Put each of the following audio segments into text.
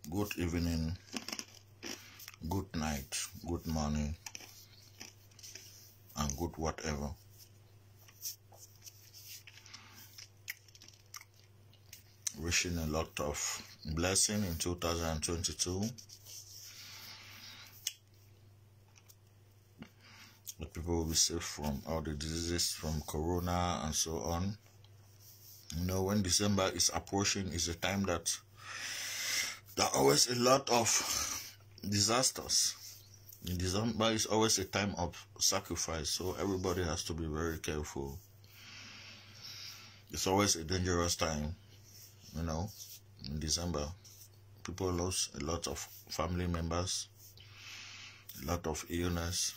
Good evening, good night, good morning, and good whatever. Wishing a lot of blessing in 2022. That people will be safe from all the diseases, from corona and so on. You know, when December is approaching, is a time that there are always a lot of disasters. In December is always a time of sacrifice, so everybody has to be very careful. It's always a dangerous time, you know, in December. People lose a lot of family members, a lot of illness,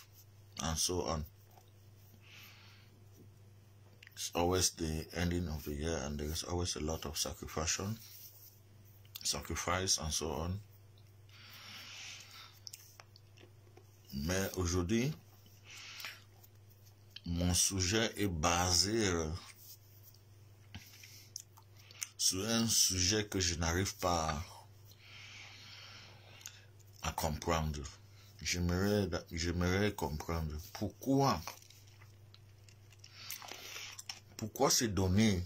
and so on. It's always the ending of the year, and there is always a lot of sacrifice and so on. Mais aujourd'hui, mon sujet est basé sur un sujet que je n'arrive pas à comprendre. J'aimerais comprendre pourquoi se donner,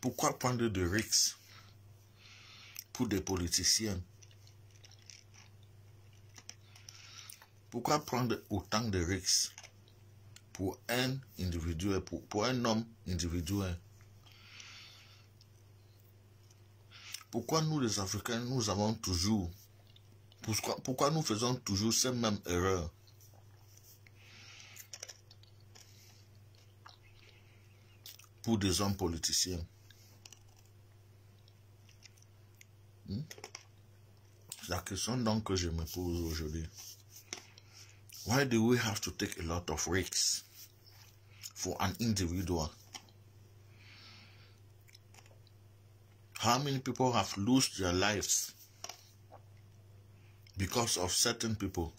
pourquoi prendre de risques pour des politiciens, pourquoi prendre autant de risques pour un individu, pour un homme individuel. Pourquoi nous les Africains, nous avons toujours, pourquoi nous faisons toujours ces mêmes erreurs? Pour des hommes politiciens. C'est la question donc que je me pose aujourd'hui. Why do we have to take a lot of risks for an individual? How many people have lost their lives because of certain people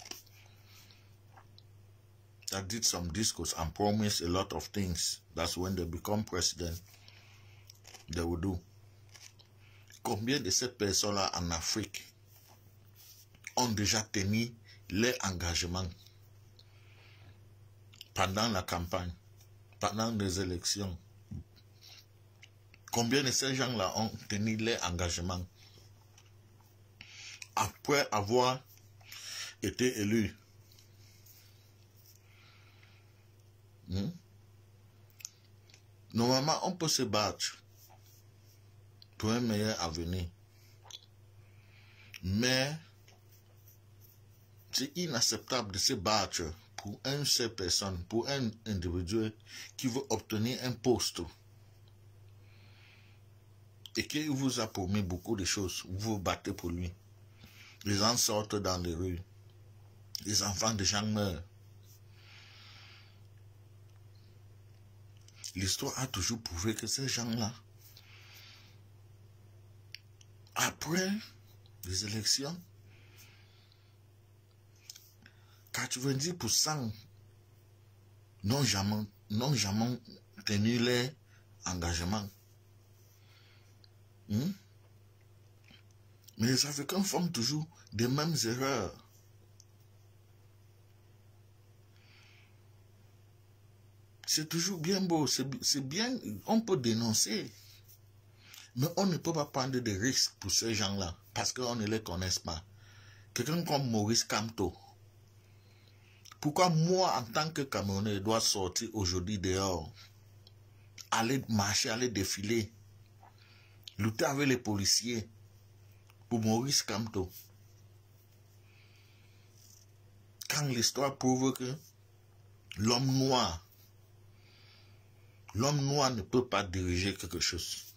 that did some discourse and promised a lot of things? That's when they become president, they will do. Combien de ces personnes-là en Afrique ont déjà tenu leur engagement pendant la campagne, pendant les élections? Combien de ces gens-là ont tenu leur engagement après avoir été élus? Normalement, on peut se battre pour un meilleur avenir. Mais c'est inacceptable de se battre pour une seule personne, pour un individu qui veut obtenir un poste et qui vous a promis beaucoup de choses. Vous vous battez pour lui. Les gens sortent dans les rues. Les enfants de gens meurent. L'histoire a toujours prouvé que ces gens-là, après les élections, 90% n'ont jamais tenu leur engagement. Mais les Africains font toujours des mêmes erreurs. C'est toujours bien beau, c'est bien, on peut dénoncer. Mais on ne peut pas prendre de risques pour ces gens-là, parce qu'on ne les connaît pas. Quelqu'un comme Maurice Kamto, pourquoi moi, en tant que Camerounais, dois sortir aujourd'hui dehors, aller marcher, aller défiler, lutter avec les policiers pour Maurice Kamto? Quand l'histoire prouve que l'homme noir ne peut pas diriger quelque chose,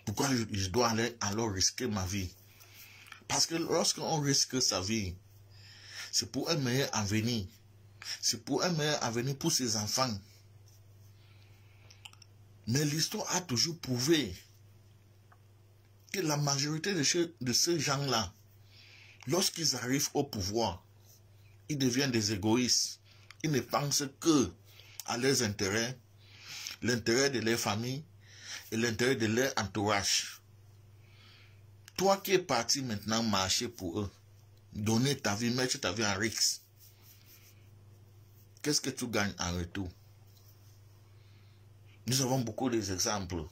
pourquoi je dois aller alors risquer ma vie? Parce que lorsqu'on risque sa vie, c'est pour un meilleur avenir. C'est pour un meilleur avenir pour ses enfants. Mais l'histoire a toujours prouvé que la majorité de ces gens-là, lorsqu'ils arrivent au pouvoir, ils deviennent des égoïstes. Ils ne pensent que à leurs intérêts, l'intérêt de leur famille et l'intérêt de leur entourage. Toi qui es parti maintenant marcher pour eux, donner ta vie, mettre ta vie en risque, qu'est-ce que tu gagnes en retour? Nous avons beaucoup d'exemples.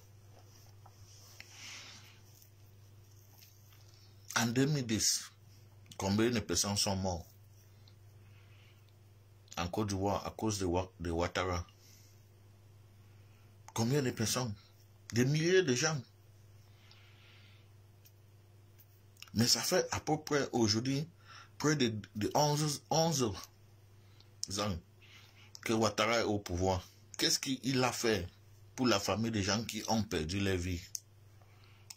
En 2010, combien de personnes sont mortes en Côte d'Ivoire à cause de Ouattara? Combien de personnes? Des milliers de gens. Mais ça fait à peu près aujourd'hui près de 11 ans que Ouattara est au pouvoir. Qu'est-ce qu'il a fait pour la famille des gens qui ont perdu leur vie?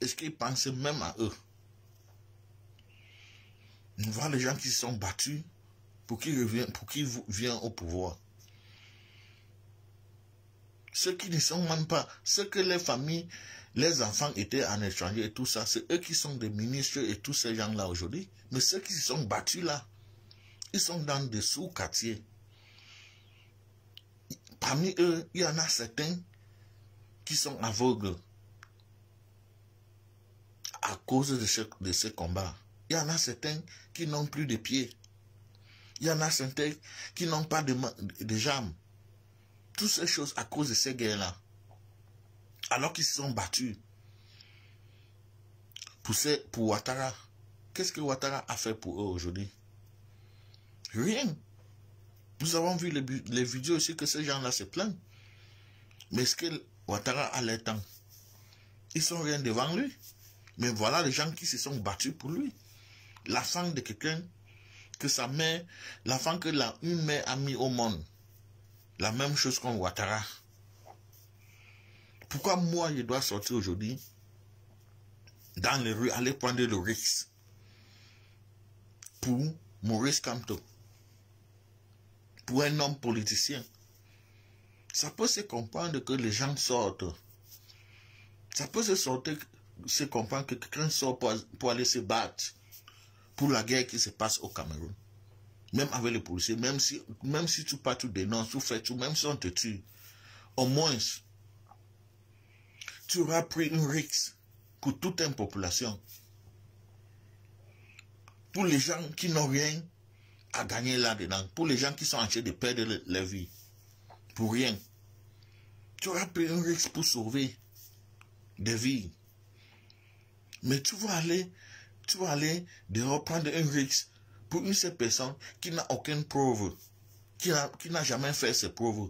Est-ce qu'il pense même à eux? On voit les gens qui se sont battus pour qu'ils viennent au pouvoir. Ceux qui ne sont même pas, ceux que les familles, les enfants étaient en étranger et tout ça, c'est eux qui sont des ministres et tous ces gens-là aujourd'hui. Mais ceux qui se sont battus là, ils sont dans des sous-quartiers. Parmi eux, il y en a certains qui sont aveugles à cause de ce combat. Il y en a certains qui n'ont plus de pieds. Il y en a certains qui n'ont pas de jambes. Toutes ces choses à cause de ces guerres-là. Alors qu'ils se sont battus pour Ouattara. Qu'est-ce que Ouattara a fait pour eux aujourd'hui? Rien. Nous avons vu les vidéos aussi que ces gens-là se plaignent. Mais est-ce que Ouattara a le temps? Ils sont rien devant lui. Mais voilà les gens qui se sont battus pour lui. L'enfant de quelqu'un que sa mère, l'enfant que une mère a mis au monde. La même chose comme Ouattara. Pourquoi moi je dois sortir aujourd'hui dans les rues, aller prendre le risque pour Maurice Kamto, pour un homme politicien? Ça peut se comprendre que les gens sortent. Ça peut se comprendre que quelqu'un sort pour aller se battre pour la guerre qui se passe au Cameroun. Même avec les policiers, même si tu pars, tu dénonces, tu fais tout, même si on te tue, au moins, tu auras pris un risque pour toute une population. Pour les gens qui n'ont rien à gagner là-dedans, pour les gens qui sont en train de perdre leur vie, pour rien. Tu auras pris un risque pour sauver des vies. Mais tu vas aller dehors prendre un risque pour une seule personne qui n'a aucune preuve, qui n'a jamais fait ses preuves.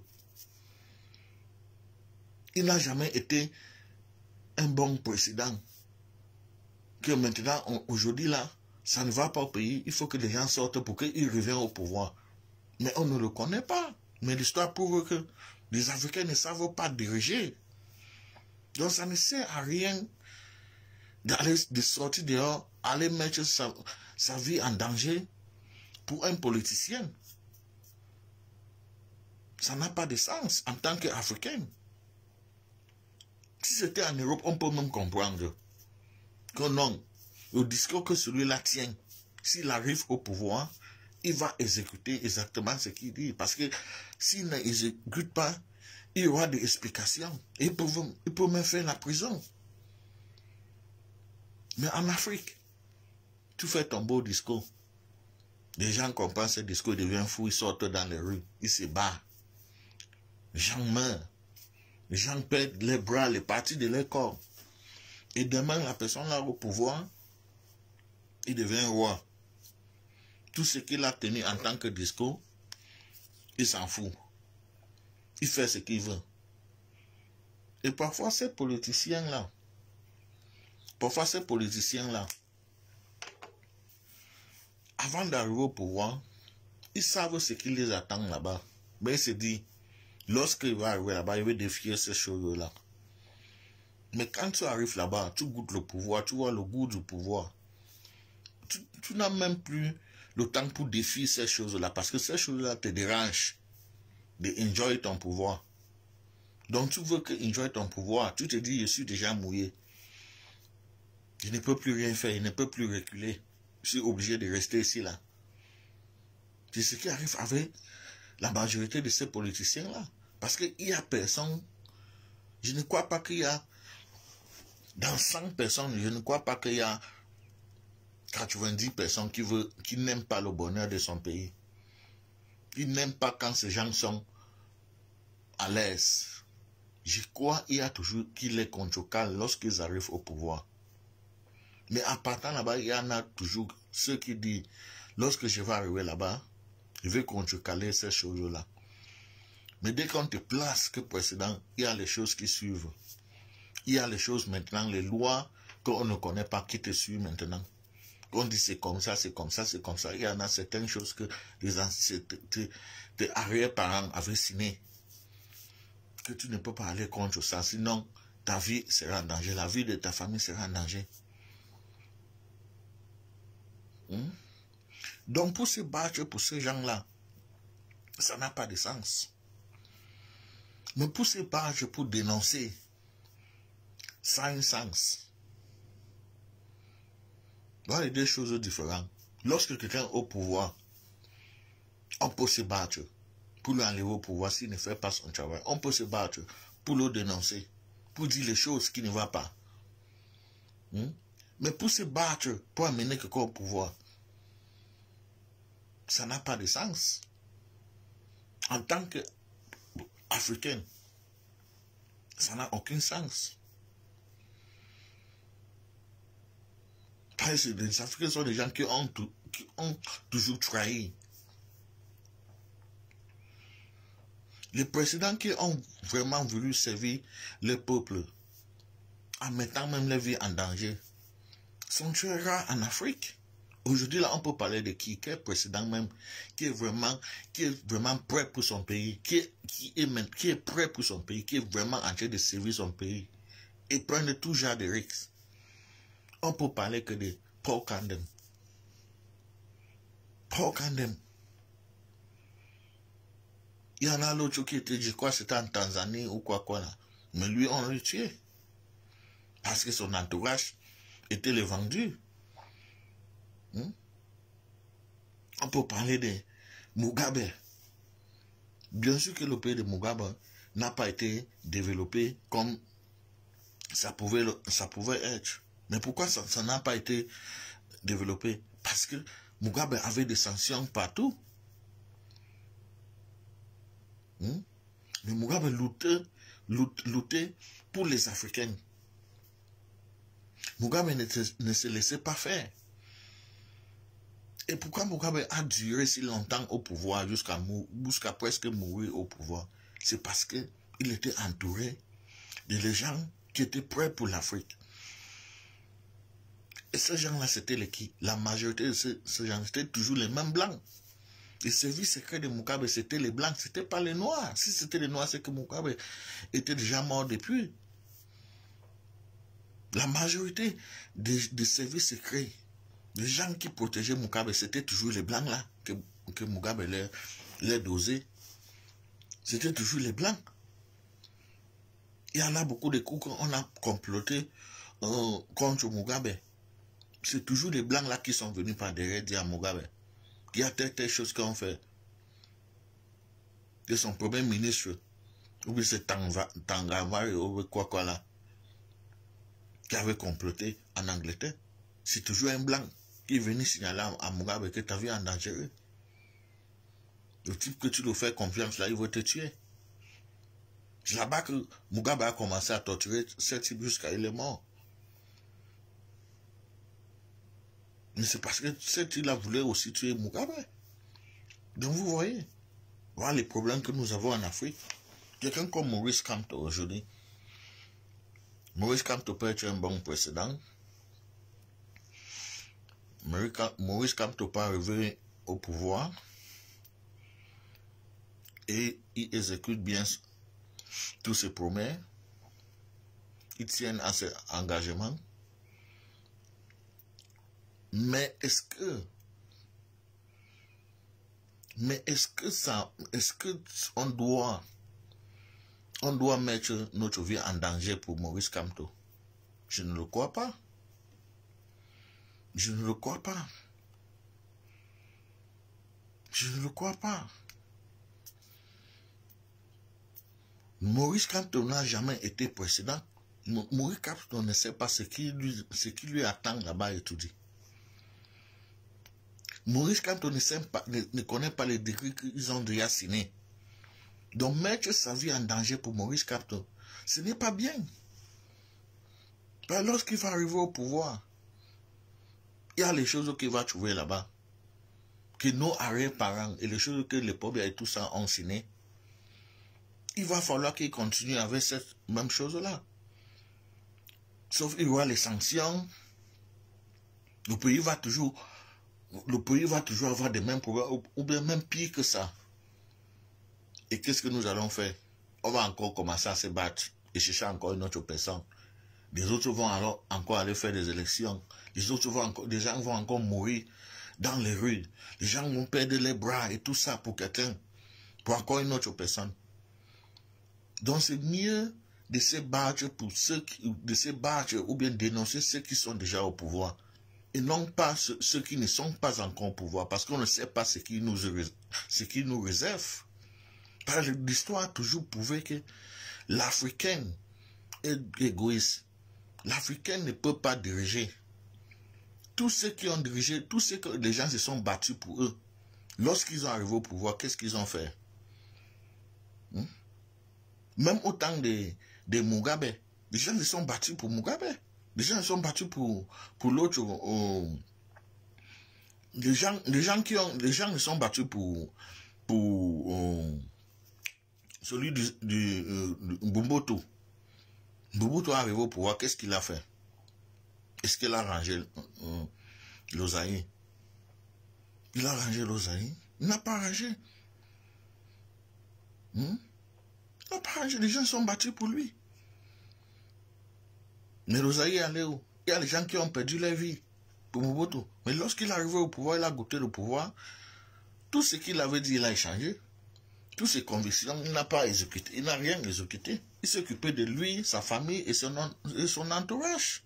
Il n'a jamais été un bon président. Que maintenant, aujourd'hui là, ça ne va pas au pays, il faut que les gens sortent pour qu'ils reviennent au pouvoir. Mais on ne le connaît pas. Mais l'histoire prouve que les Africains ne savent pas diriger. Donc ça ne sert à rien de sortir dehors, aller mettre sa vie en danger pour un politicien. Ça n'a pas de sens en tant qu'Africain. Si c'était en Europe, on peut même comprendre que non, le discours que celui-là tient, s'il arrive au pouvoir, il va exécuter exactement ce qu'il dit. Parce que s'il n'exécute pas, il y aura des explications. Et il peut même faire la prison. Mais en Afrique, tu fais ton beau discours. Les gens comprennent ce discours, ils deviennent fous, ils sortent dans les rues, ils se battent. Les gens meurent. Les gens perdent les bras, les parties de leur corps. Et demain, la personne là au pouvoir, il devient roi. Tout ce qu'il a tenu en tant que discours, il s'en fout. Il fait ce qu'il veut. Et parfois, ces politiciens-là, avant d'arriver au pouvoir, ils savent ce qui les attend là-bas. Mais ils se disent, lorsqu'il va arriver là-bas, il va défier ces choses-là. Mais quand tu arrives là-bas, tu goûtes le pouvoir, tu vois le goût du pouvoir. Tu n'as même plus le temps pour défier ces choses-là, parce que ces choses-là te dérangent de enjoy ton pouvoir. Donc tu veux que enjoy ton pouvoir, tu te dis, je suis déjà mouillé. Je ne peux plus rien faire, je ne peux plus reculer. Je suis obligé de rester ici là. C'est ce qui arrive avec la majorité de ces politiciens-là. Parce qu'il n'y a personne, je ne crois pas qu'il y a, dans 100 personnes, je ne crois pas qu'il y a 90 personnes qui n'aiment pas le bonheur de son pays. Qui n'aiment pas quand ces gens sont à l'aise. Je crois qu'il y a toujours qui les contrecarrent lorsqu'ils arrivent au pouvoir. Mais en partant là-bas, il y en a toujours ceux qui disent, lorsque je vais arriver là-bas, je vais contrecarrer ces choses-là. Mais dès qu'on te place que président, il y a les choses qui suivent. Il y a les choses maintenant, les lois qu'on ne connaît pas qui te suivent maintenant. On dit c'est comme ça, c'est comme ça, c'est comme ça. Il y en a certaines choses que tes arrière-parents avaient signé. Que tu ne peux pas aller contre ça, sinon ta vie sera en danger, la vie de ta famille sera en danger. Donc pour se battre pour ces gens-là, ça n'a pas de sens. Mais pour se battre pour dénoncer, ça a un sens. Voilà deux choses différentes. Lorsque quelqu'un est au pouvoir, on peut se battre pour lui enlever au pouvoir s'il ne fait pas son travail. On peut se battre pour le dénoncer, pour dire les choses qui ne vont pas. Mais pour se battre, pour amener quelqu'un au pouvoir, ça n'a pas de sens. En tant qu'Africain, ça n'a aucun sens. Parce que les Africains sont des gens qui ont toujours trahi. Les présidents qui ont vraiment voulu servir le peuple, en mettant même leur vie en danger, sont très rares en Afrique. Aujourd'hui, là, on peut parler de qui est président même, qui est vraiment prêt pour son pays, qui est prêt pour son pays, qui est vraiment en train de servir son pays, et prendre tout genre de risques. On peut parler que de Paul Kagame. Paul Kagame. Il y en a l'autre qui était, je crois, c'était en Tanzanie ou quoi là. Mais lui, on l'a tué. Parce que son entourage était le vendu. On peut parler de Mugabe. Bien sûr que le pays de Mugabe n'a pas été développé comme ça pouvait être. Mais pourquoi ça n'a pas été développé? Parce que Mugabe avait des sanctions partout. Mais Mugabe luttait pour les Africains. Mugabe ne se laissait pas faire. Et pourquoi Mugabe a duré si longtemps au pouvoir jusqu'à presque mourir au pouvoir? C'est parce qu'il était entouré de gens qui étaient prêts pour l'Afrique. Et ces gens-là, c'était qui? La majorité de ces gens, c'était toujours les mêmes blancs. Les services secrets de Mugabe, c'était les blancs, c'était pas les noirs. Si c'était les noirs, c'est que Mugabe était déjà mort depuis. La majorité des services secrets, les gens qui protégeaient Mugabe, c'était toujours les blancs là, que Mugabe les dosait. C'était toujours les blancs. Il y en a beaucoup de coups qu'on a comploté contre Mugabe. C'est toujours les blancs là qui sont venus par derrière dire à Mugabe, il y a telle chose qu'on fait. Que son premier ministre, ou bien c'est Tangawari, ou quoi là, qui avait comploté en Angleterre. C'est toujours un blanc qui est venu signaler à Mugabe que ta vie est en danger. Le type que tu lui fais confiance là, il va te tuer. C'est là-bas que Mugabe a commencé à torturer ce type jusqu'à il est mort. Mais c'est parce que ce type-là voulait aussi tuer Mugabe. Donc vous voyez, voilà les problèmes que nous avons en Afrique. Quelqu'un comme Maurice Kamto aujourd'hui. Maurice Kamto peut être un bon président. Maurice Kamto peut arriver au pouvoir et il exécute bien tous ses promesses. Il tient à ses engagements. Mais est-ce que on doit mettre notre vie en danger pour Maurice Kamto? Je ne le crois pas. Je ne le crois pas. Je ne le crois pas. Maurice Kamto n'a jamais été président. Maurice Kamto ne sait pas ce qui lui attend là-bas étudié. Maurice Kamto ne connaît pas les décrets qu'ils ont déjà signés. Donc mettre sa vie en danger pour Maurice Kamto, ce n'est pas bien. Lorsqu'il va arriver au pouvoir, il y a les choses qu'il va trouver là-bas, que nos arrière-parents et les choses que les pauvres et tout ça ont signées. Il va falloir qu'il continue avec cette même chose-là. Sauf qu'il y aura les sanctions. Le pays va toujours avoir des mêmes problèmes, ou bien même pire que ça. Et qu'est-ce que nous allons faire? On va encore commencer à se battre et chercher encore une autre personne. Les autres vont alors encore aller faire des élections. Les gens vont encore mourir dans les rues. Les gens vont perdre les bras et tout ça pour quelqu'un, pour encore une autre personne. Donc c'est mieux de se battre ou bien dénoncer ceux qui sont déjà au pouvoir. Et non pas ceux qui ne sont pas encore au pouvoir, parce qu'on ne sait pas ce qui nous réserve. L'histoire a toujours prouvé que l'Africain est égoïste. L'Africain ne peut pas diriger. Tous ceux qui ont dirigé, tous ceux que les gens se sont battus pour eux, lorsqu'ils sont arrivés au pouvoir, qu'est-ce qu'ils ont fait? Même au temps de Mugabe, les gens se sont battus pour Mugabe. Les gens se sont battus pour l'autre. Les gens se sont battus pour celui du Mobutu. Mobutu est arrivé au pouvoir, qu'est-ce qu'il a fait? Est-ce qu'il a rangé l'Osaïe? Il a rangé l'Osaïe? Il n'a pas rangé. Il n'a pas rangé. Les gens sont battus pour lui. Mais l'Osaïe est allé où? Il y a les gens qui ont perdu leur vie pour Mobutu. Mais lorsqu'il est arrivé au pouvoir, il a goûté le pouvoir. Tout ce qu'il avait dit, il a échangé. Toutes ses convictions, il n'a pas exécuté. Il n'a rien exécuté. Il s'occupait de lui, sa famille et son entourage.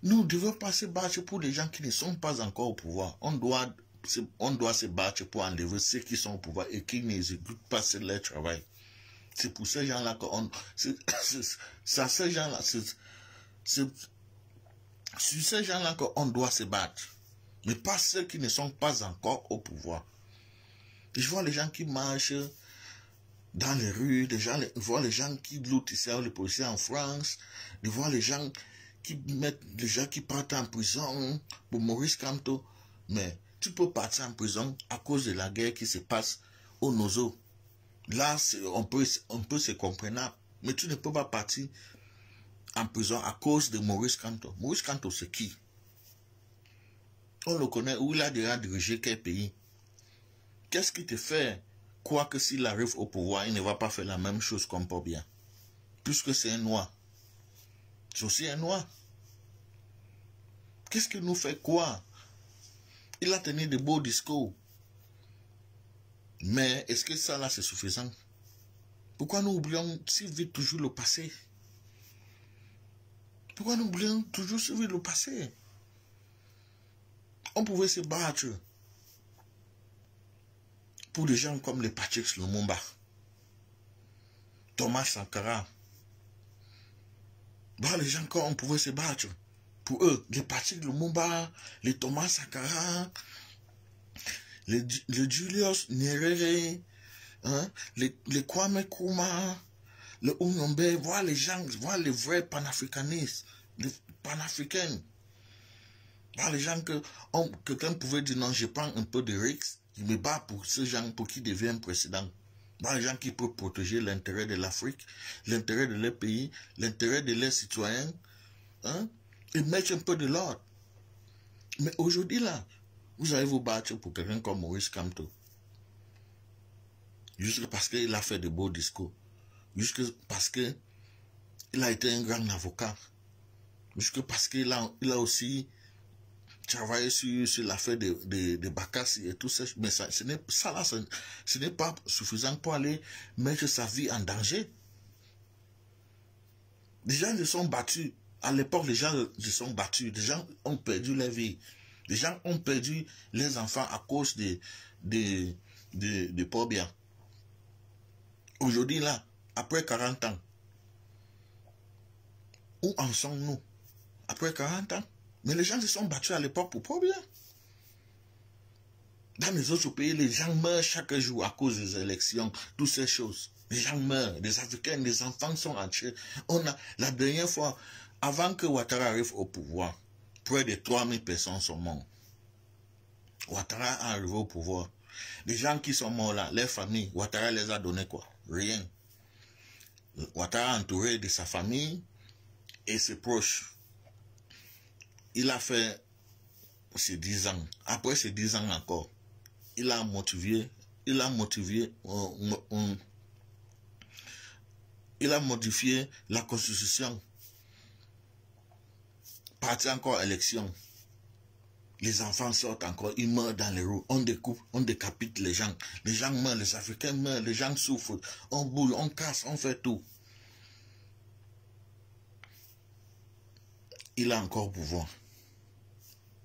Nous devons pas se battre pour les gens qui ne sont pas encore au pouvoir. On doit se battre pour enlever ceux qui sont au pouvoir et qui n'exécutent pas leur travail. C'est pour ces gens-là qu'on... C'est sur ces gens-là qu'on doit se battre. Mais pas ceux qui ne sont pas encore au pouvoir. Je vois les gens qui marchent dans les rues, je vois les gens qui lootent les policiers en France, je vois les gens qui partent en prison pour Maurice Kamto. Mais tu peux partir en prison à cause de la guerre qui se passe au Nozo. Là, on peut se comprendre. Mais tu ne peux pas partir en prison à cause de Maurice Kamto. Maurice Kamto, c'est qui? On le connaît, où il a déjà dirigé quel pays? Qu'est-ce qui te fait croire que s'il arrive au pouvoir, il ne va pas faire la même chose comme Pobia? Puisque c'est un noir. C'est aussi un noir. Qu'est-ce qui nous fait croire? Il a tenu de beaux discours. Mais est-ce que ça là c'est suffisant? Pourquoi nous oublions si vite toujours le passé? Pourquoi nous oublions toujours si vite le passé? On pouvait se battre pour des gens comme les Patrice Lumumba, Thomas Sankara. Voilà les gens qu'on pouvait se battre pour eux. Les Patrice Lumumba, les Thomas Sankara, les Julius Nyerere, hein, les Kwame Nkrumah, le Unombe. Voilà les gens, voilà les vrais panafricanistes, les panafricains. Voilà les gens que quelqu'un pouvait dire non, je prends un peu de risque. Je me bats pour ces gens pour qu'ils deviennent présidents. Dans les gens qui peuvent protéger l'intérêt de l'Afrique, l'intérêt de leur pays, l'intérêt de leurs citoyens, hein, et mettre un peu de l'ordre. Mais aujourd'hui, là, vous allez vous battre pour quelqu'un comme Maurice Kamto. Juste parce qu'il a fait de beaux discours. Juste parce qu'il a été un grand avocat. Juste parce qu'il a aussi travailler sur l'affaire de Bakassi et tout ça, mais ce n'est pas suffisant pour aller mettre sa vie en danger. Les gens se sont battus. À l'époque, les gens se sont battus. Les gens ont perdu leur vie. Les gens ont perdu les enfants à cause de Pobia. Aujourd'hui, là, après 40 ans, où en sommes-nous? Après 40 ans? Mais les gens se sont battus à l'époque pour Pobia. Dans les autres pays, les gens meurent chaque jour à cause des élections, toutes ces choses. Les gens meurent, les Africains, les enfants sont entiers. La dernière fois, avant que Ouattara arrive au pouvoir, près de 3000 personnes sont mortes. Ouattara est arrivé au pouvoir. Les gens qui sont morts là, leurs familles, Ouattara les a donné quoi? Rien. Ouattara entouré de sa famille et ses proches. Il a fait ces 10 ans. Après ces 10 ans encore, il a modifié la constitution. Parti encore élection. Les enfants sortent encore, ils meurent dans les rues, on découpe, on décapite les gens meurent, les Africains meurent, les gens souffrent, on bouille, on casse, on fait tout. Il a encore pouvoir.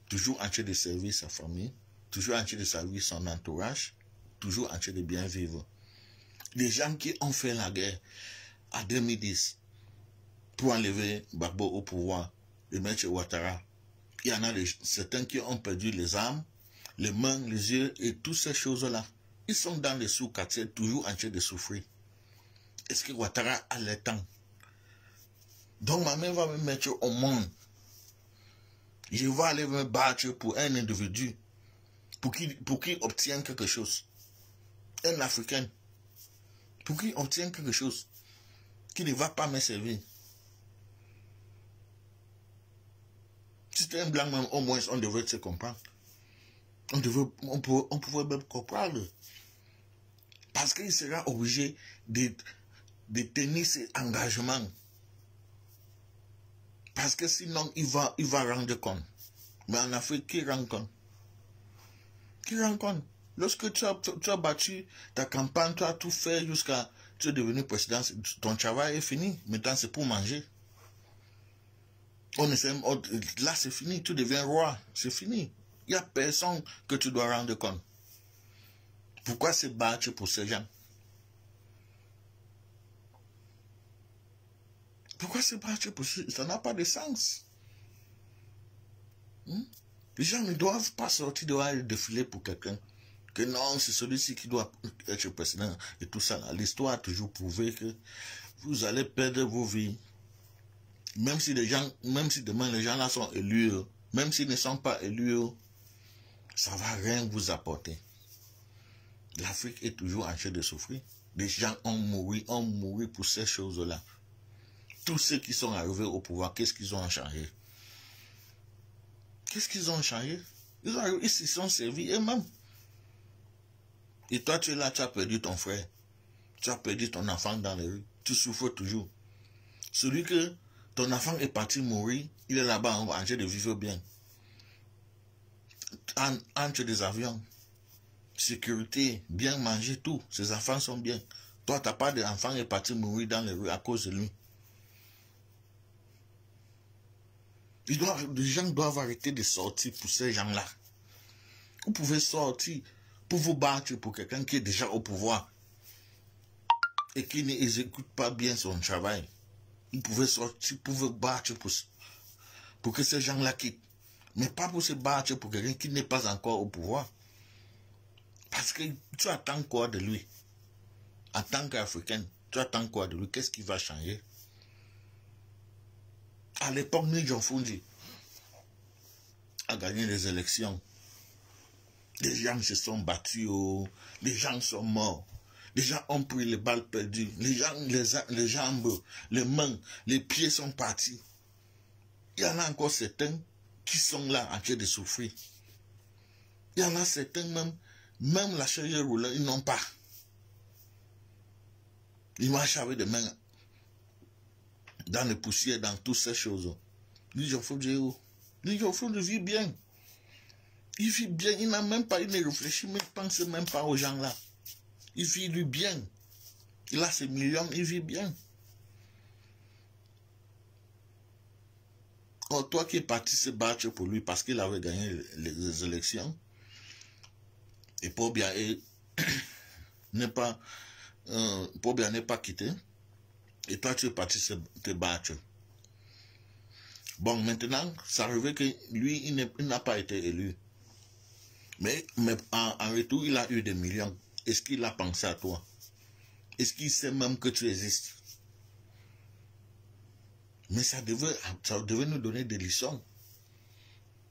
Toujours en train de servir sa famille, toujours en train de servir son entourage, toujours en train de bien vivre. Les gens qui ont fait la guerre en 2010 pour enlever Gbagbo au pouvoir, le maître Ouattara, il y en a certains qui ont perdu les armes, les mains, les yeux et toutes ces choses-là. Ils sont dans les sous-quartiers, toujours en train de souffrir. Est-ce que Ouattara a le temps? Donc ma mère va me mettre au monde. Je vais aller me battre pour un individu, pour qu'il obtienne quelque chose. Un Africain, pour qu'il obtienne quelque chose, qui ne va pas me servir. Si c'était un blanc, même, au moins, on devrait se comprendre. On pouvait même comprendre. Parce qu'il sera obligé de tenir ses engagements. Parce que sinon, il va rendre compte. Mais en Afrique, qui rend compte? Qui rend compte? Lorsque tu as battu ta campagne, tu as tout fait jusqu'à tu es devenu président, ton travail est fini. Maintenant, c'est pour manger. Là, c'est fini, tu deviens roi, c'est fini. Il n'y a personne que tu dois rendre compte. Pourquoi se battre pour ces gens? Pourquoi se battre pour ces gens? Ça n'a pas de sens. Les gens ne doivent pas sortir dehors et défiler pour quelqu'un. Que non, c'est celui-ci qui doit être président et tout ça. L'histoire a toujours prouvé que vous allez perdre vos vies. Même si demain les gens là sont élus, même s'ils ne sont pas élus, ça ne va rien vous apporter. L'Afrique est toujours en train de souffrir. Les gens ont mouru pour ces choses-là. Tous ceux qui sont arrivés au pouvoir, qu'est-ce qu'ils ont changé? Qu'est-ce qu'ils ont changé? Ils se sont servis eux-mêmes. Et toi, tu es là, tu as perdu ton frère. Tu as perdu ton enfant dans les rues. Tu souffres toujours. Celui que ton enfant est parti mourir, il est là-bas en train de vivre bien. Entre des avions, sécurité, bien manger, tout. Ses enfants sont bien. Toi, tu n'as pas d'enfant qui est parti mourir dans les rues à cause de lui. Les gens doivent arrêter de sortir pour ces gens-là. Vous pouvez sortir pour vous battre pour quelqu'un qui est déjà au pouvoir et qui n'exécute pas bien son travail. Vous pouvez sortir pour vous battre pour que ces gens-là quittent. Mais pas pour se battre pour quelqu'un qui n'est pas encore au pouvoir. Parce que tu attends quoi de lui? En tant qu'Africain, tu attends quoi de lui? Qu'est-ce qui va changer? À l'époque, Nigel Fundi a gagné les élections. Les gens se sont battus, les gens sont morts. Les gens ont pris les balles perdues. Les jambes, les mains, les pieds sont partis. Il y en a encore certains qui sont là en train de souffrir. Il y en a certains même la chaise roulante, ils n'ont pas. Ils marchent avec des mains dans les poussières, dans toutes ces choses. Nigel Fundi vit bien. Il vit bien, il n'a même pas, il ne réfléchit, mais il ne pense même pas aux gens là. Il vit lui bien. Il a ses millions, il vit bien. Or toi qui es parti se battre pour lui parce qu'il avait gagné les élections, et Pobia n'est pas quitté, et toi tu es parti te battre. Bon, maintenant, ça arrive que lui, il n'a pas été élu. Mais en retour, il a eu des millions. Est-ce qu'il a pensé à toi? Est-ce qu'il sait même que tu existes? Mais ça devait nous donner des leçons.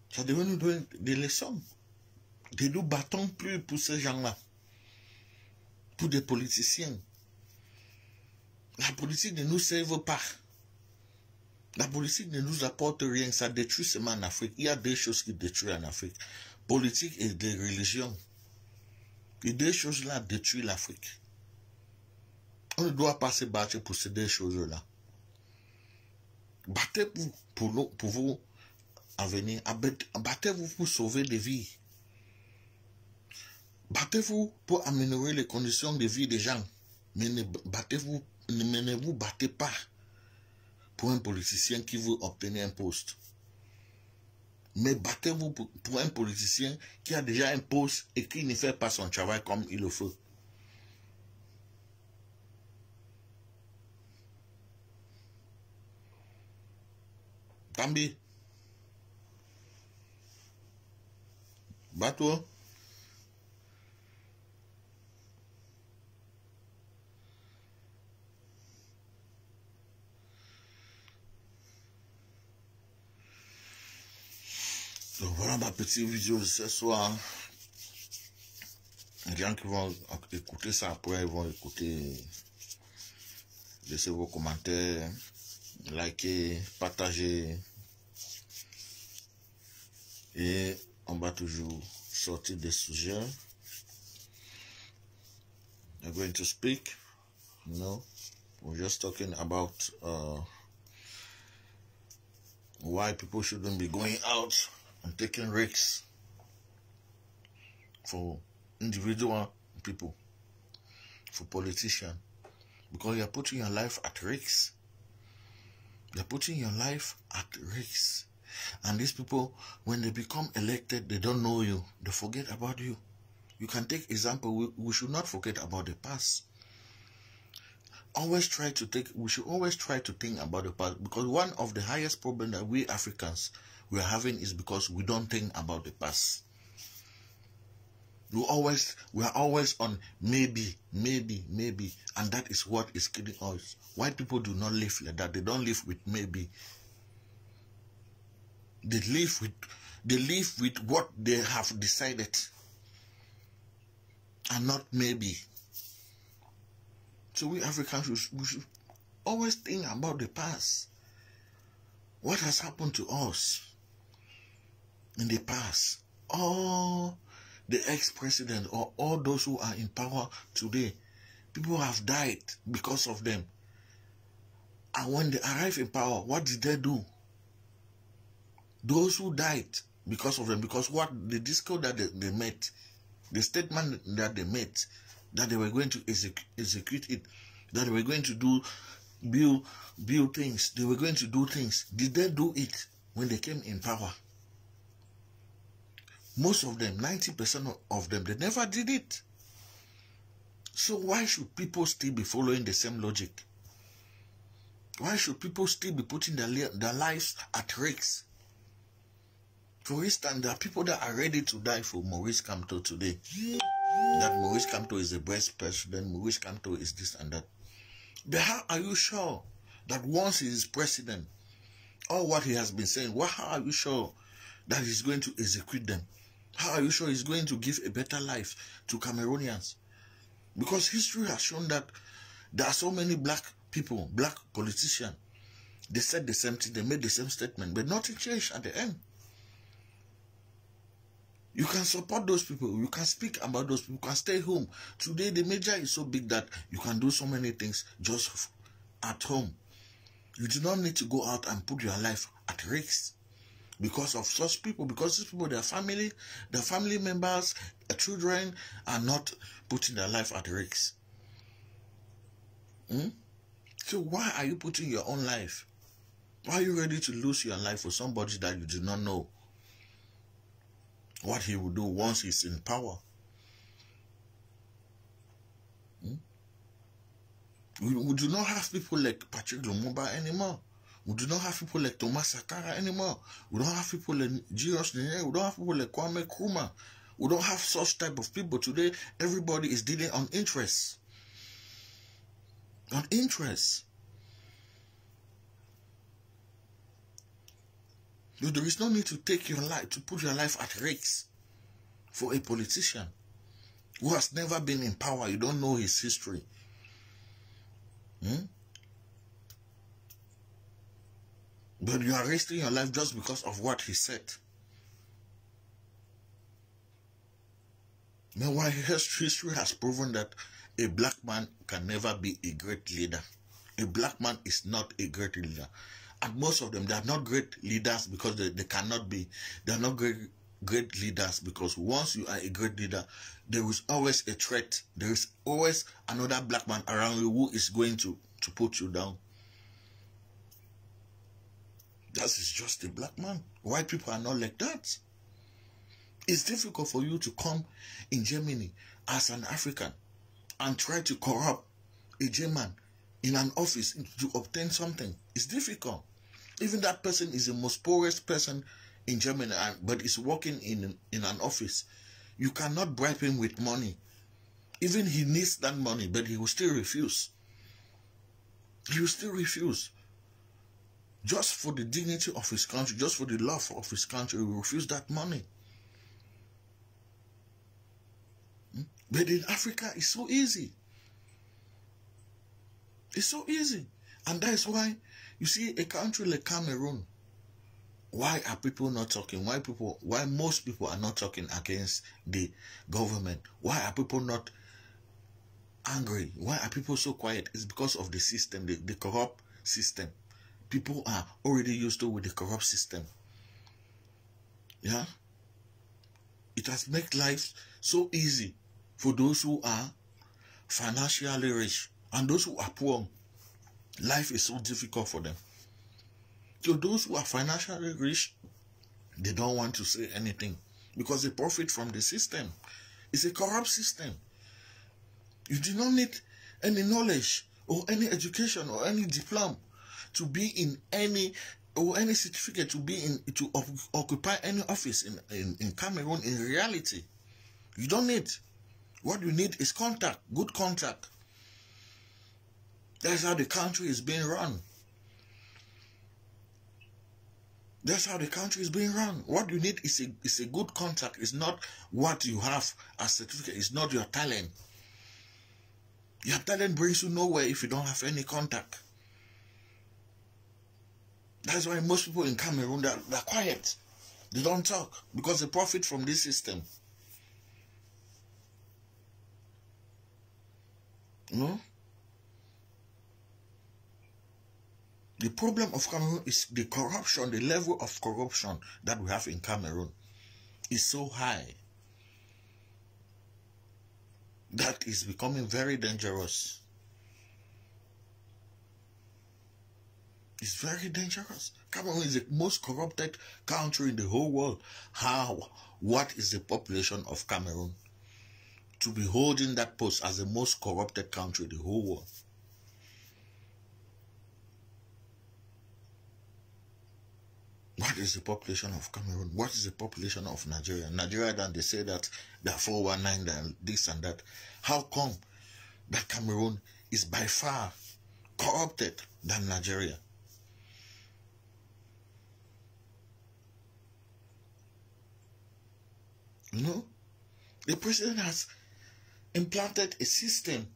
Ça devait nous donner des leçons. Ne nous battons plus pour ces gens-là. Pour des politiciens. La politique ne nous serve pas. La politique ne nous apporte rien. Ça détruit seulement en Afrique. Il y a deux choses qui détruisent en Afrique. Politique et des religions. Et deux choses-là détruisent l'Afrique. On ne doit pas se battre pour ces deux choses-là. Battez-vous pour vous avenir. Battez-vous pour sauver des vies. Battez-vous pour améliorer les conditions de vie des gens. Mais ne vous battez pas pour un politicien qui veut obtenir un poste. Mais battez-vous pour un politicien qui a déjà un poste et qui ne fait pas son travail comme il le faut. Tambi. Bateau. Donc voilà ma petite vidéo de ce soir. Les gens qui vont écouter ça après, ils vont écouter. Laissez vos commentaires, likez, partagez. Et on va toujours sortir des sujets. I'm going to speak. No, we're just talking about why people shouldn't be going out and taking risks for individual people, for politicians, because you're putting your life at risk. They're putting your life at risk. And these people, when they become elected, they don't know you. They forget about you. You can take example. We should not forget about the past. We should always try to think about the past, because one of the highest problems that we Africans we are having is because we don't think about the past. We are always on maybe, and that is what is killing us. White people do not live like that. They don't live with maybe. They live with what they have decided, and not maybe. So we Africans we should always think about the past. What has happened to us in the past? All the ex-president or all those who are in power today, people have died because of them. And when they arrive in power, what did they do? Those who died because of them, because what the discourse that they made, the statement that they made, that they were going to execute it, that they were going to build things, they were going to do things. Did they do it when they came in power? Most of them, 90% of them, they never did it. So why should people still be following the same logic? Why should people still be putting their lives at risk? For instance, there are people that are ready to die for Maurice Kamto today. That Maurice Kamto is the best president, Maurice Kamto is this and that. But how are you sure that once he is president, all what he has been saying, how are you sure that he's going to execute them? How are you sure he's going to give a better life to Cameroonians? Because history has shown that there are so many black people, black politicians. They said the same thing, they made the same statement, but nothing changed at the end. You can support those people. You can speak about those people. You can stay home. Today, the media is so big that you can do so many things just at home. You do not need to go out and put your life at risk because of such people. Because these people, their family members, their children are not putting their life at risk. So why are you putting your own life Why are you ready to lose your life for somebody that you do not know what he will do once he's in power? We do not have people like Patrick Lumumba anymore. We do not have people like Thomas Sankara anymore. We don't have people like Julius Nyerere. We don't have people like Kwame Nkrumah. We don't have such type of people today. Everybody is dealing on interest. On interest. There is no need to take your life, to put your life at risk for a politician who has never been in power. You don't know his history. But you are risking your life just because of what he said. Meanwhile, history has proven that a black man can never be a great leader. A black man is not a great leader. And most of them, they are not great leaders because they cannot be. They are not great leaders because once you are a great leader, there is always a threat. There is always another black man around you who is going to put you down. That is just a black man. White people are not like that. It's difficult for you to come in Germany as an African and try to corrupt a German in an office to obtain something. It's difficult. Even that person is the most poorest person in Germany, but is working in an office. You cannot bribe him with money. Even he needs that money, but he will still refuse. He will still refuse. Just for the dignity of his country, just for the love of his country, he will refuse that money. But in Africa, it's so easy. It's so easy. And that is why, you see, a country like Cameroon, why are people not talking? Why most people are not talking against the government? Why are people not angry? Why are people so quiet? It's because of the system, the corrupt system. People are already used to with the corrupt system. Yeah? It has made life so easy for those who are financially rich, and those who are poor. Life is so difficult for them. So those who are financially rich, they don't want to say anything because they profit from the system. It's a corrupt system. You do not need any knowledge or any education or any diploma to be in any certificate to occupy any office in Cameroon. In reality, you don't need. What you need is contact, good contact. That's how the country is being run. That's how the country is being run. What you need is a good contact. It's not what you have as certificate. It's not your talent. Your talent brings you nowhere if you don't have any contact. That's why most people in Cameroon, they're quiet. They don't talk because they profit from this system. You know? The problem of Cameroon is the corruption, the level of corruption that we have in Cameroon is so high that is becoming very dangerous. It's very dangerous. Cameroon is the most corrupted country in the whole world. What is the population of Cameroon to be holding that post as the most corrupted country in the whole world? What is the population of Cameroon? What is the population of Nigeria? Nigeria, then they say that they're 419, and this and that. How come that Cameroon is by far corrupted than Nigeria? You know, the president has implanted a system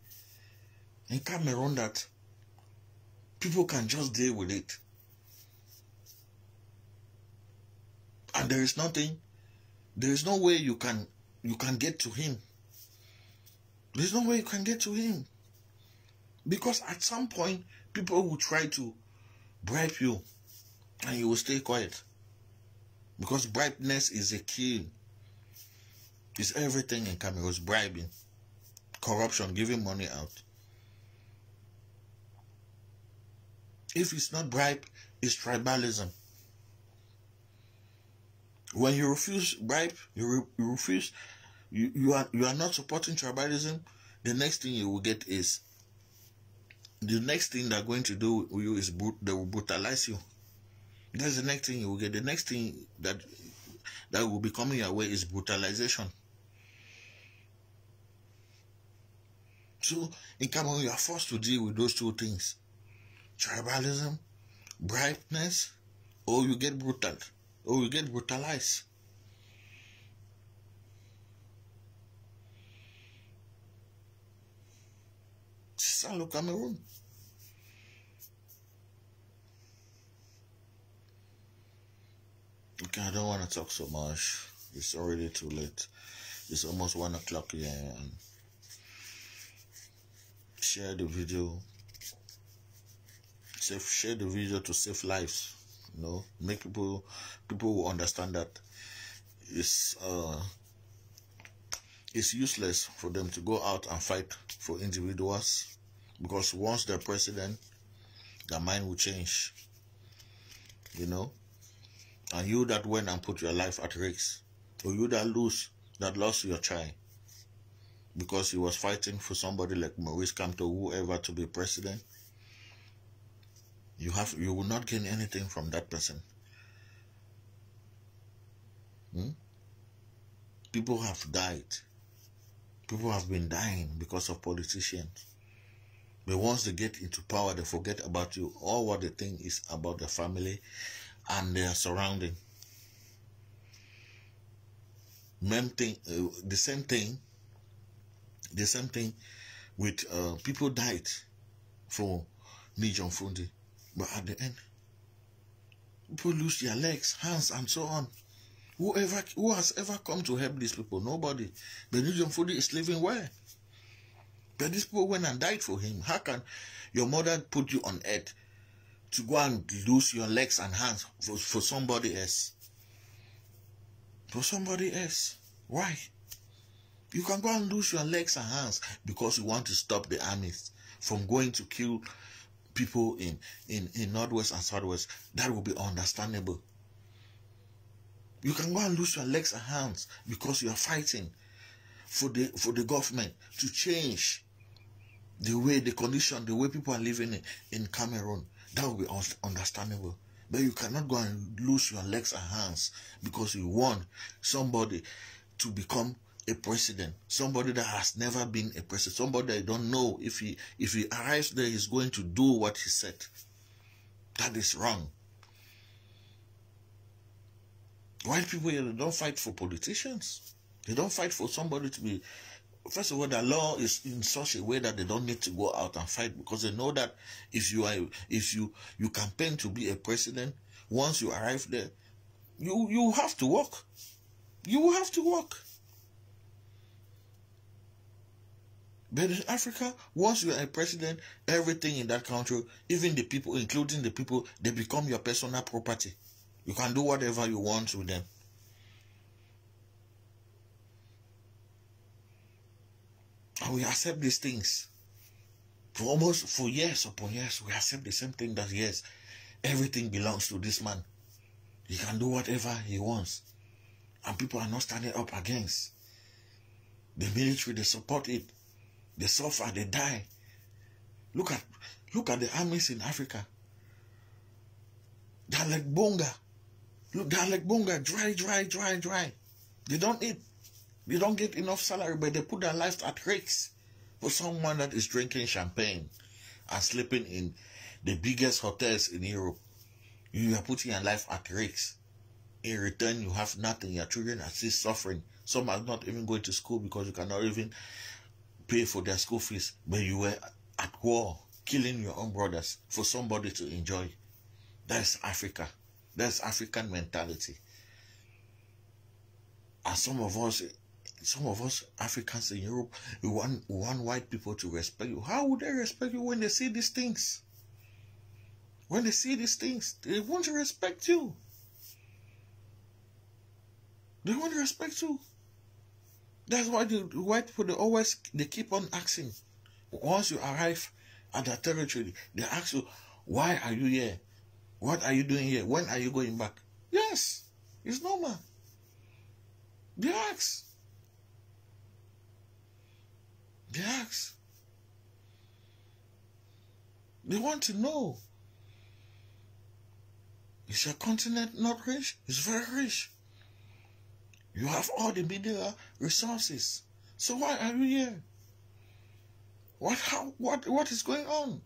in Cameroon that people can just deal with it. And there is no way you can get to him. There's no way you can get to him. Because at some point, people will try to bribe you and you will stay quiet. Because bribeness is a key. It's everything in Cameroon. It's bribing, corruption, giving money out. If it's not bribe, is tribalism. When you refuse bribe, you refuse, you are not supporting tribalism. The next thing you will get is, the next thing they're going to do with you is they will brutalize you. That's the next thing you will get. The next thing that will be coming your way is brutalization. So in Cameroon, you are forced to deal with those two things: tribalism, brightness, or you get brutal, or you get brutalized. Hello, Cameroon. Okay, I don't want to talk so much. It's already too late. It's almost 1 o'clock here. And share the video. Share the video to save lives. You know, make people will understand that it's useless for them to go out and fight for individuals, because once they're president, their mind will change. You know, and you that went and put your life at risk, or you that lost your child because he was fighting for somebody like Maurice Kamto, whoever, to be president, you will not gain anything from that person. People have died. People have been dying because of politicians. But once they get into power, they forget about you. All what they think is about their family and their surrounding. The same thing with people died for Nijon Fundi. But at the end, people lose their legs, hands, and so on. Who has ever come to help these people? Nobody. But Nijon Fundi is living where? But these people went and died for him. How can your mother put you on earth to go and lose your legs and hands for somebody else? For somebody else. Why? You can go and lose your legs and hands because you want to stop the armies from going to kill people in Northwest and Southwest. That will be understandable. You can go and lose your legs and hands because you are fighting for the government to change the way people are living in Cameroon. That will be understandable. But you cannot go and lose your legs and hands because you want somebody to become a president, somebody that has never been a president, somebody that you don't know if he arrives there, he's going to do what he said. That is wrong. White people here, they don't fight for politicians. They don't fight for somebody to be. First of all, the law is in such a way that they don't need to go out and fight, because they know that if you campaign to be a president, once you arrive there, you have to work. You will have to work. But in Africa, once you are a president, everything in that country, even the people, including the people, they become your personal property. You can do whatever you want with them. And we accept these things. For years upon years, we accept the same thing, that yes, everything belongs to this man. He can do whatever he wants. And people are not standing up against. The military, they support it. They suffer, they die. Look at the armies in Africa. They're like bonga. Look, they're like bonga, dry. They don't eat. They don't get enough salary, but they put their lives at risk for someone that is drinking champagne and sleeping in the biggest hotels in Europe. You are putting your life at risk. In return, you have nothing. Your children are still suffering. Some are not even going to school because you cannot even pay for their school fees. But you were at war, killing your own brothers for somebody to enjoy. That's Africa. That's African mentality. And some of us Africans in Europe, we want white people to respect you. How would they respect you when they see these things? When they see these things, they want to respect you. They want to respect you. That's why the white people, they keep on asking. Once you arrive at their territory, they ask you, why are you here? What are you doing here? When are you going back? Yes, it's normal. They ask. They ask. They want to know. Is your continent not rich? It's very rich. You have all the mineral resources. So why are you here? What is going on?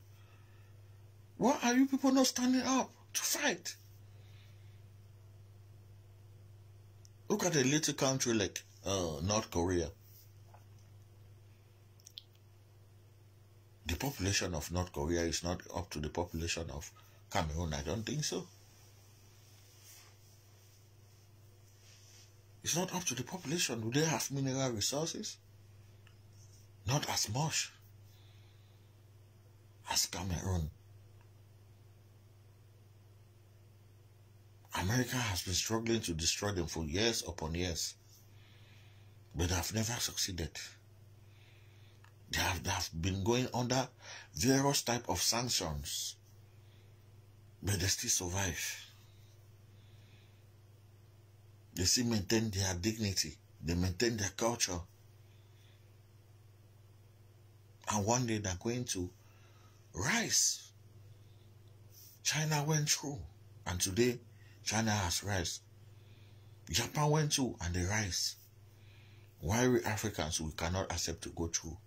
Why are you people not standing up to fight? Look at a little country like North Korea. The population of North Korea is not up to the population of Cameroon. I don't think so. It's not up to the population. Do they have mineral resources? Not as much as Cameroon. America has been struggling to destroy them for years upon years, but they have never succeeded. They have been going under various types of sanctions, but they still survive. They still maintain their dignity. They maintain their culture. And one day they're going to rise. China went through, and today China has rise. Japan went through, and they rise. Why we Africans, we cannot accept to go through?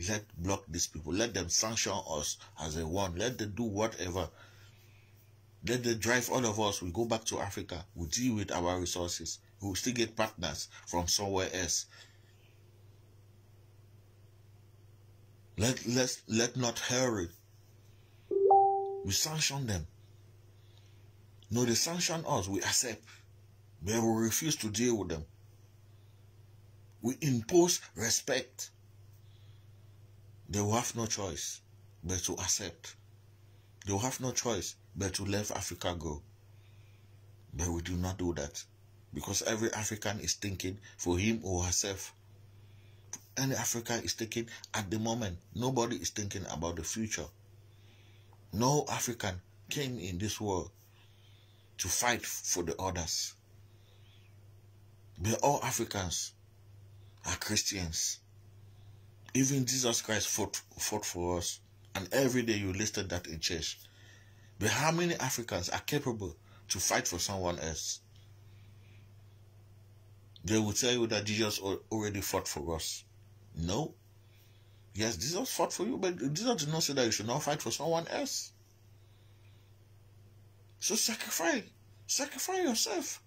Let block these people. Let them sanction us as they want. Let them do whatever. Let them drive all of us. We go back to Africa. We deal with our resources. We will still get partners from somewhere else. Let not hurry. We sanction them. No, they sanction us. We accept. But we refuse to deal with them. We impose respect. They will have no choice but to accept. They will have no choice but to let Africa go. But we do not do that. Because every African is thinking for him or herself. Any African is thinking at the moment. Nobody is thinking about the future. No African came in this world to fight for the others. But all Africans are Christians. Even Jesus Christ fought for us. And every day you listed that in church. But how many Africans are capable to fight for someone else? They will tell you that Jesus already fought for us. No. Yes, Jesus fought for you, but Jesus did not say that you should not fight for someone else. So sacrifice. Sacrifice yourself.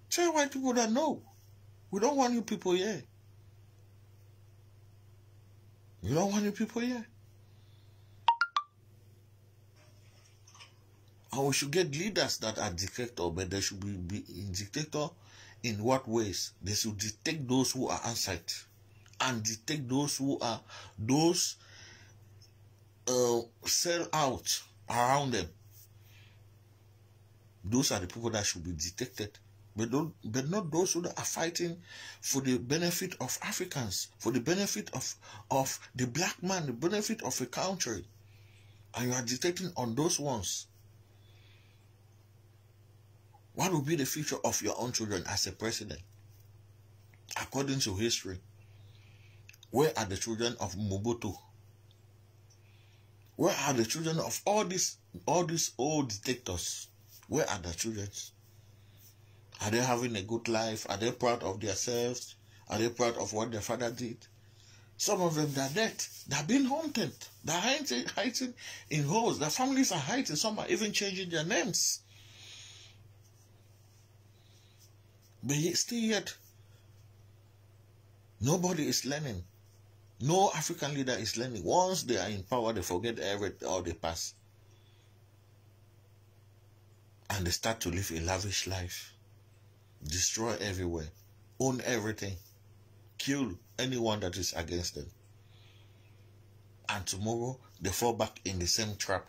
Tell white people that no. We don't want you people here. We don't want you people here. And we should get leaders that are dictator, but they should be dictator in what ways? They should detect those who are outside and detect those who are sell out around them. Those are the people that should be detected. But not those who are fighting for the benefit of Africans, for the benefit of the black man, the benefit of a country. And you are detecting on those ones. What will be the future of your own children as a president? According to history, where are the children of Mobutu? Where are the children of all these old dictators? Where are the children? Are they having a good life? Are they proud of themselves? Are they proud of what their father did? Some of them, they're dead. They're being haunted. They're hiding in holes. Their families are hiding. Some are even changing their names. But still yet, nobody is learning. No African leader is learning. Once they are in power, they forget all the past. And they start to live a lavish life. Destroy everywhere. Own everything. Kill anyone that is against them. And tomorrow, they fall back in the same trap.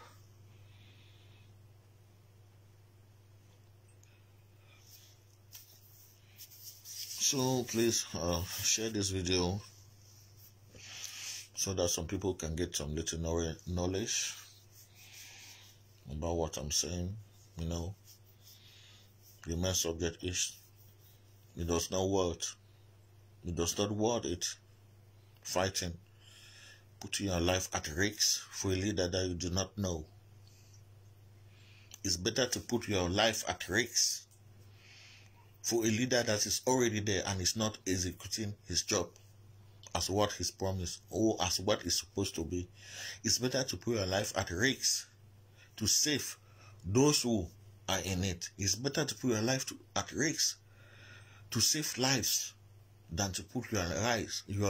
So please share this video so that some people can get some little knowledge. about what I'm saying. You know, the main subject is it does not worth it fighting, putting your life at risk for a leader that you do not know. It's better to put your life at risk for a leader that is already there and is not executing his job as what he's promised or as what is supposed to be. It's better to put your life at risk to save those who are in it. It's better to put your life at risk to save lives than to put your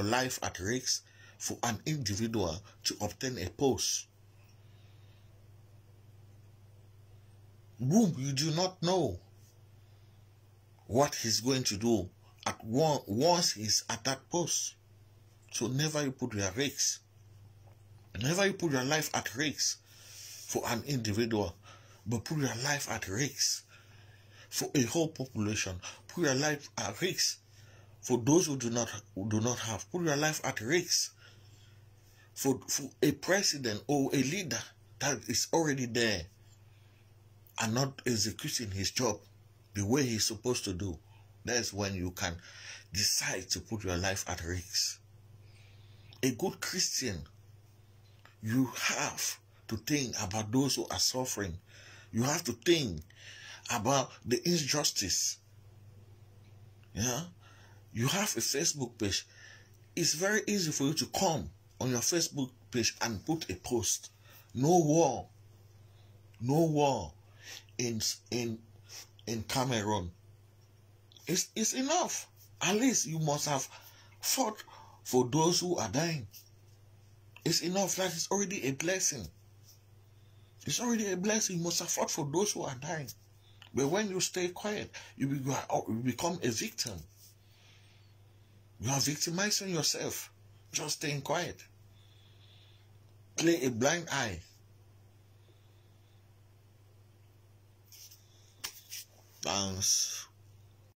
life at risk for an individual to obtain a post. Boom, you do not know what he's going to do once he's at that post. So never you put your risk. Never you put your life at risk for an individual, but put your life at risk for a whole population. Put your life at risk for those who do not have. Put your life at risk for a president or a leader that is already there and not executing his job the way he's supposed to do. That's when you can decide to put your life at risk. A good Christian, you have to think about those who are suffering. You have to think about the injustice. Yeah? You have a Facebook page. It's very easy for you to come on your Facebook page and put a post. No war. No war in Cameroon. It's enough. At least you must have fought for those who are dying. It's enough. That is already a blessing. It's already a blessing. You must have fought for those who are dying. But when you stay quiet, you become a victim. You are victimizing yourself. Just staying quiet. Play a blind eye. Thanks.